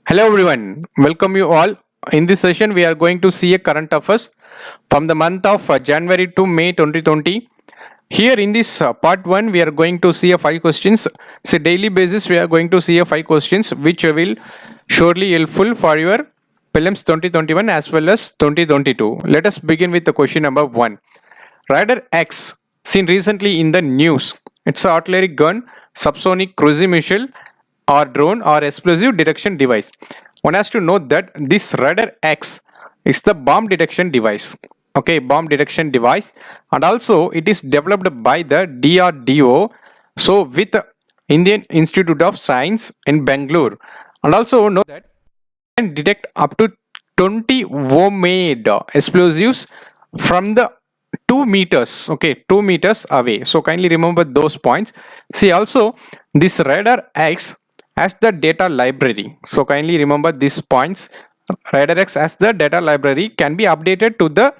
Hello everyone, welcome you all. In this session, we are going to see a current affairs from the month of January to May 2020. Here in this part 1, we are going to see a 5 questions. So daily basis, we are going to see a 5 questions which will surely helpful for your prelims 2021 as well as 2022. Let us begin with the question number 1. Raider X, seen recently in the news. It's an artillery gun, subsonic cruise missile, or drone or explosive detection device. One has to note that this Raider X is the bomb detection device. Okay, bomb detection device, and also it is developed by the DRDO. So with Indian Institute of Science in Bangalore, and also know that can detect up to 20 homemade explosives from the 2 meters, okay, 2 meters away. So kindly remember those points. See, also this Radar X has the data library. So kindly remember these points. Radar X as the data library can be updated to the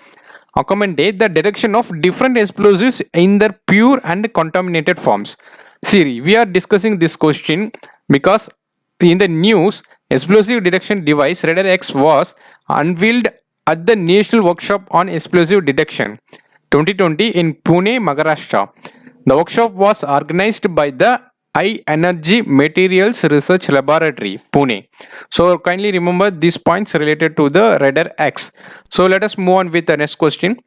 accommodate the detection of different explosives in their pure and contaminated forms. See, we are discussing this question because in the news, explosive detection device Radar X was unveiled at the National Workshop on Explosive Detection 2020 in Pune, Maharashtra. The workshop was organized by the High Energy Materials Research Laboratory, Pune. So kindly remember these points related to the Radar X. So let us move on with the next question.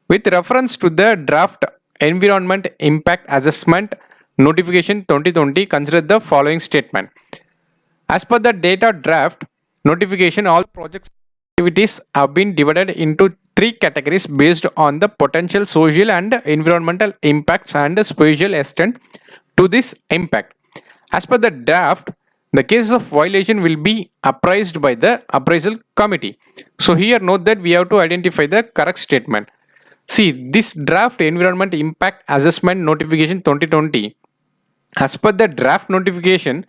With reference to the draft Environment Impact Assessment Notification 2020, consider the following statement. As per the data draft notification, all projects activities have been divided into 3 categories based on the potential social and environmental impacts and spatial extent to this impact. As per the draft, the cases of violation will be appraised by the appraisal committee. So here note that we have to identify the correct statement. See, this draft environment impact assessment notification 2020, as per the draft notification,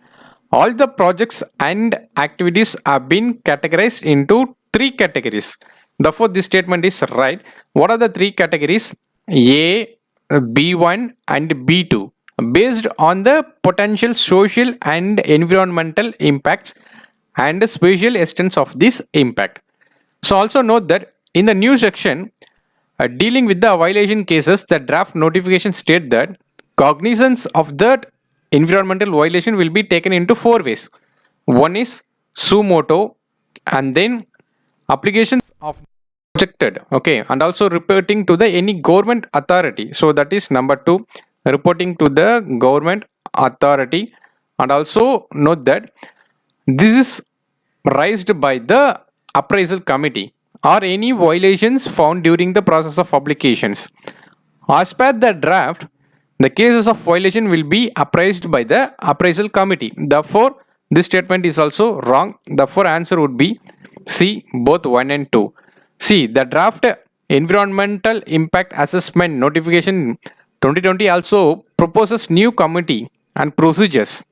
all the projects and activities have been categorized into 3 categories. Therefore, this statement is right. What are the 3 categories? A, B1 and B2 based on the potential social and environmental impacts and spatial extents of this impact. So also note that in the new section, dealing with the violation cases, the draft notification state that cognizance of that environmental violation will be taken into 4 ways. One is suo motu, and then applications of projected, okay, and also reporting to the any government authority. So that is number 2, reporting to the government authority, and also note that this is raised by the appraisal committee or any violations found during the process of applications. As per the draft, the cases of violation will be appraised by the appraisal committee. Therefore, this statement is also wrong. Therefore, answer would be C, both 1 and 2. See, the draft environmental impact assessment notification 2020 also proposes new committee and procedures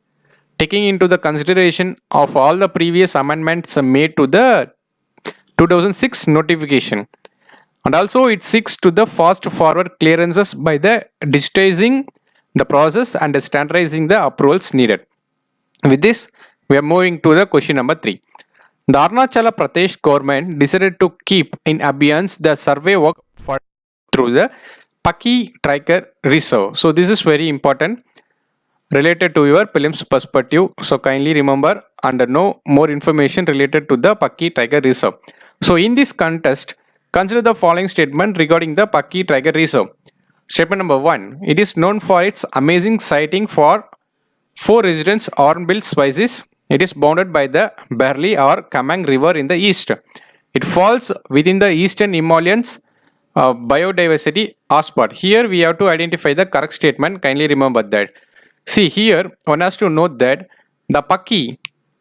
taking into the consideration of all the previous amendments made to the 2006 notification, and also it seeks to the fast forward clearances by the digitizing the process and standardizing the approvals needed. With this, we are moving to the question number 3. The Arunachala Pradesh government decided to keep in abeyance the survey work for through the Paki Tiger Reserve. So this is very important related to your prelims perspective. So kindly remember and know more information related to the Paki Tiger Reserve. So in this contest, consider the following statement regarding the Paki Tiger Reserve. Statement number 1. It is known for its amazing sighting for 4 residents hornbill species. It is bounded by the Barli or Kamang River in the east. It falls within the eastern Himalayas biodiversity hotspot. Here we have to identify the correct statement. Kindly remember that. See, here one has to note that the Paki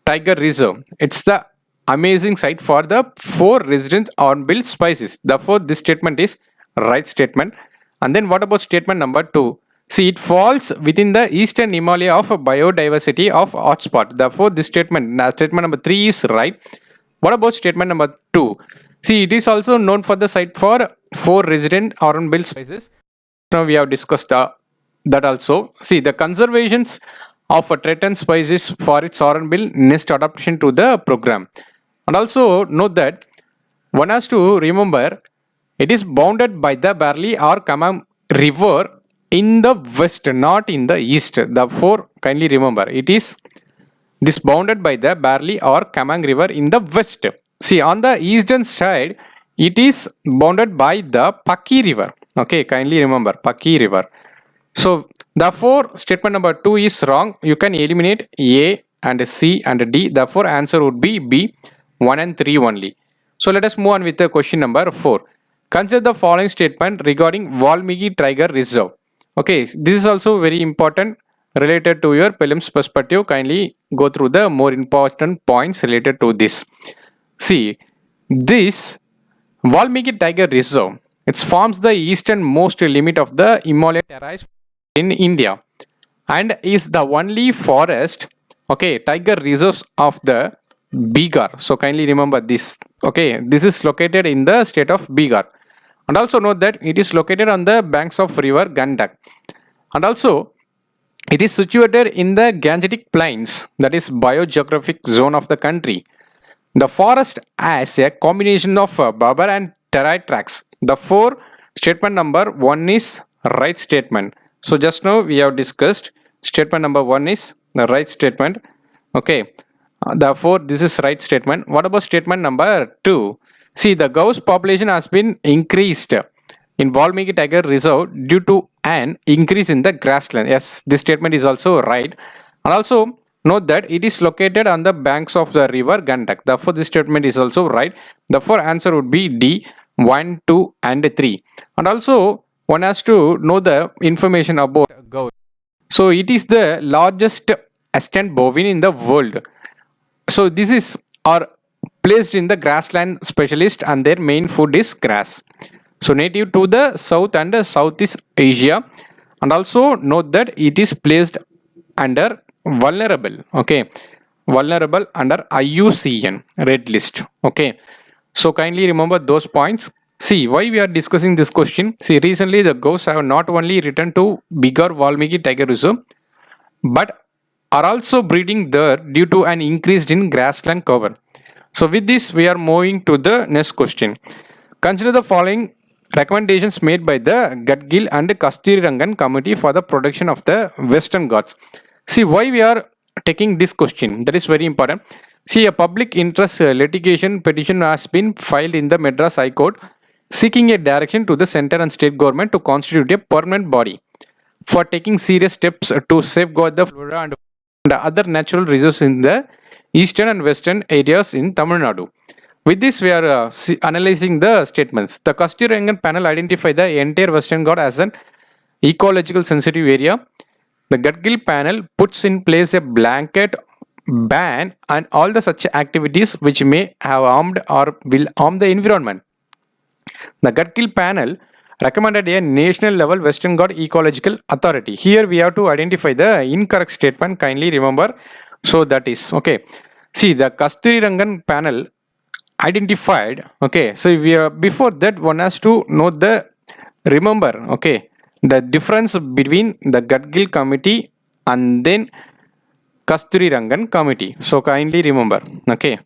Tiger Reserve, it's the amazing site for the 4 resident hornbill species. Therefore, this statement is right statement. And then what about statement number 2? See, it falls within the eastern Himalaya of biodiversity of hotspot. Therefore, this statement number 3 is right. What about statement number 2? See, it is also known for the site for 4 resident hornbill species. Now we have discussed that also. See, the conservations of a threatened species for its hornbill nest adaptation to the program. And also note that one has to remember it is bounded by the Barley or Kamam river in the west, not in the east. Therefore, kindly remember it is this bounded by the Barley or Kamang river in the west. See, on the eastern side, it is bounded by the Paki river. Okay, kindly remember Paki river. So, therefore, statement number 2 is wrong. You can eliminate A and C and D. Therefore, answer would be B, 1 and 3 only. So, let us move on with the question number 4. Consider the following statement regarding Valmiki Tiger Reserve. Okay, this is also very important related to your prelims perspective. Kindly go through the more important points related to this. See, this Valmiki Tiger Reserve, it forms the easternmost limit of the Himalaya terrace in India and is the only forest, okay, tiger reserves of the Bihar. So kindly remember this. Okay, this is located in the state of Bihar. And also note that it is located on the banks of river Gandak. And also it is situated in the Gangetic Plains, that is biogeographic zone of the country. The forest has a combination of Babar and Terai tracks. The 4 statement number 1 is right statement. So just now we have discussed statement number 1 is the right statement. Okay. Therefore, this is right statement. What about statement number 2? See, the Gauss population has been increased in Valmiki Tiger Reserve due to an increase in the grassland. Yes, this statement is also right. And also note that it is located on the banks of the river Gandak. Therefore, this statement is also right. Therefore, answer would be D, 1, 2 and 3. And also one has to know the information about Gauss. So it is the largest extant bovine in the world. So this is are placed in the grassland specialist and their main food is grass. So native to the South and Southeast Asia. And also note that it is placed under vulnerable. Okay, vulnerable under IUCN red list. Okay, so kindly remember those points. See why we are discussing this question. See, recently the ghosts have not only returned to Bihar Valmiki Tiger Reserve but are also breeding there due to an increase in grassland cover. So with this we are moving to the next question. Consider the following recommendations made by the Gadgil and Kasturirangan committee for the protection of the Western Ghats. See why we are taking this question, that is very important. See, a public interest litigation petition has been filed in the Madras High Court seeking a direction to the center and state government to constitute a permanent body for taking serious steps to safeguard the flora and other natural resources in the eastern and western areas in Tamil Nadu. With this, we are analyzing the statements. The Kasturirangan panel identified the entire Western Ghats as an ecological sensitive area. The Gadgil panel puts in place a blanket ban on all the such activities which may have harmed or will harm the environment. The Gadgil panel recommended a national level Western Ghats Ecological Authority. Here we have to identify the incorrect statement. Kindly remember. So that is okay. See, the Kasturirangan panel identified. Okay, so we are, before that one has to know the remember. Okay, the difference between the Gadgil committee and then Kasturirangan committee. So kindly remember. Okay,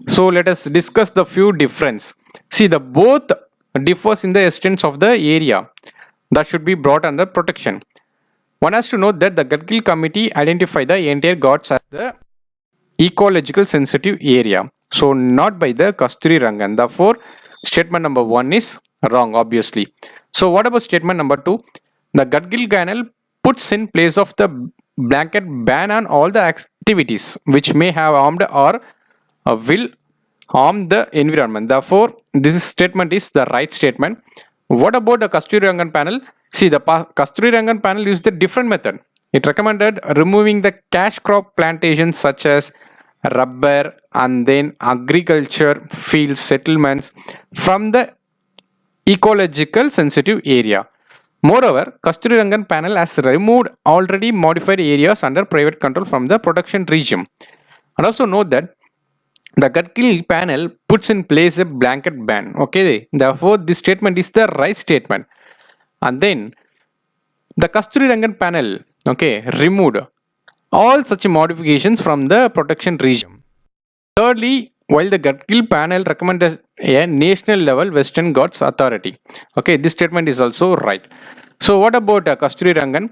so let us discuss the few difference. See, the both differs in the extents of the area that should be brought under protection. One has to note that the Gadgil committee identified the entire Ghats as the ecological sensitive area. So not by the Kasturirangan. Therefore, statement number 1 is wrong, obviously. So what about statement number 2? The Gadgil panel puts in place of the blanket ban on all the activities which may have harmed or will harm the environment. Therefore, this statement is the right statement. What about the Kasturirangan panel? See, the Kasturirangan panel used a different method. It recommended removing the cash crop plantations such as rubber and then agriculture field settlements from the ecological sensitive area. Moreover, Kasturirangan panel has removed already modified areas under private control from the protection regime. And also note that the Gadgil panel puts in place a blanket ban. Okay, therefore this statement is the right statement. And then the Kasturirangan panel, okay, removed all such modifications from the protection regime. Thirdly, while the Gadgil panel recommended a national level Western Ghats authority. Okay, this statement is also right. So what about Kasturi Rangan?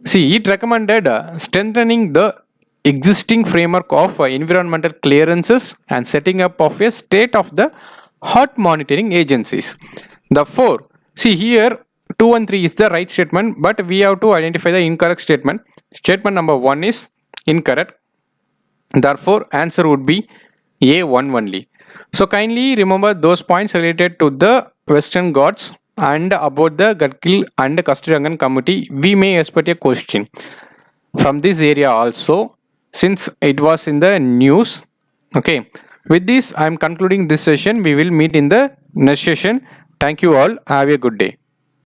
See, it recommended strengthening the existing framework of environmental clearances and setting up of a state of the art monitoring agencies. Therefore, see here 2 and 3 is the right statement, but we have to identify the incorrect statement. Statement number 1 is incorrect. Therefore, answer would be A1 only. So kindly remember those points related to the Western Ghats and about the Gadgil and Kasturirangan committee. We may expect a question from this area also, since it was in the news. Okay, with this I am concluding this session. We will meet in the next session. Thank you all. Have a good day.